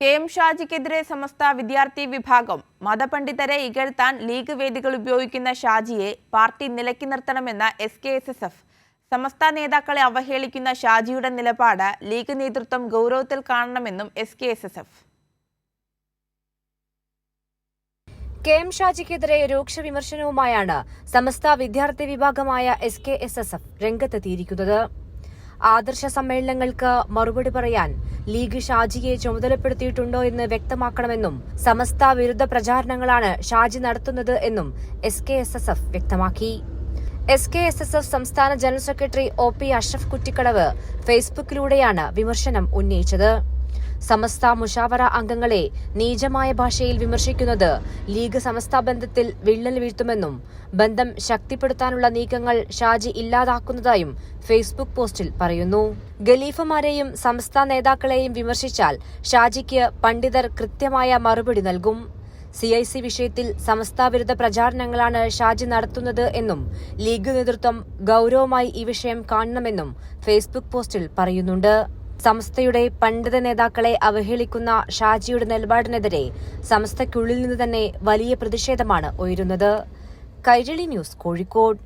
K M. ഷാജിക്കെതിരെ സമസ്ത വിദ്യാർത്ഥി വിഭാഗം മതപണ്ഡിതരെ ഇകഴ്ത്താൻ league വേദികൾ ഉപയോഗിക്കുന്ന ഷാജിയെ പാർട്ടി നിലയ്ക്ക് നിർത്തണമെന്ന എസ്.കെ.എസ്.എഫ്. സമസ്ത നേതാക്കളെ അവഹേളിക്കുന്ന ഷാജിയുടെ നിലപാട് ലീഗ് നേതൃത്വം ഗൗരവത്തിൽ കാണണമെന്നും എസ്.കെ.എസ്.എഫ്. കെ.എം. ഷാജിക്കെതിരെ രൂക്ഷ വിമർശനവുമായാണ് സമസ്ത വിദ്യാർത്ഥി വിഭാഗമായ എസ്.കെ.എസ്.എഫ്. രംഗത്തെത്തിയിരിക്കുന്നത്. ആദർശ സമ്മേളനങ്ങൾക്ക് മറുപടി പറയാൻ ലീഗ് ഷാജിയെ ചുമതലപ്പെടുത്തിയിട്ടുണ്ടോ എന്ന് വ്യക്തമാക്കണമെന്നും സമസ്ത വിരുദ്ധ പ്രചാരണങ്ങളാണ് ഷാജി നടത്തുന്നത് എന്നും എസ്.കെ.എസ്.എഫ്. വ്യക്തമാക്കി. എസ്.കെ.എസ്.എഫ്. സംസ്ഥാന general secretary OP. Ashraf Kuttikkadavu ഫേസ്ബുക്കിലൂടെയാണ് വിമർശനം ഉന്നയിച്ചത്. സമസ്ത മുഷാവറ അംഗങ്ങളെ നീചമായ ഭാഷയിൽ വിമർശിക്കുന്നത് ലീഗ് സമസ്ത ബന്ധത്തിൽ വിള്ളൽ വീഴ്ത്തുമെന്നും ബന്ധം ശക്തിപ്പെടുത്താനുള്ള നീക്കങ്ങൾ ഷാജി ഇല്ലാതാക്കുന്നതായും ഫേസ്ബുക്ക് പോസ്റ്റിൽ പറയുന്നു. ഖലീഫമാരെയും സമസ്ത നേതാക്കളെയും വിമർശിച്ചാൽ ഷാജിക്ക് പണ്ഡിതർ കൃത്യമായ മറുപടി നൽകും. CIC വിഷയത്തിൽ സമസ്ത വിരുദ്ധ പ്രചാരണങ്ങളാണ് ഷാജി നടത്തുന്നത് എന്നും ലീഗ് നേതൃത്വം ഗൌരവമായി ഈ വിഷയം കാണണമെന്നും ഫേസ്ബുക്ക് പോസ്റ്റിൽ പറയുന്നുണ്ട്. സമസ്തയുടെ പണ്ഡിത നേതാക്കളെ അവഹേളിക്കുന്ന ഷാജിയുടെ നിലപാടിനെതിരെ സമസ്തയ്ക്കുള്ളിൽ നിന്ന് തന്നെ വലിയ പ്രതിഷേധമാണ് ഉയരുന്നത്. കൈരളി ന്യൂസ്, കോഴിക്കോട്.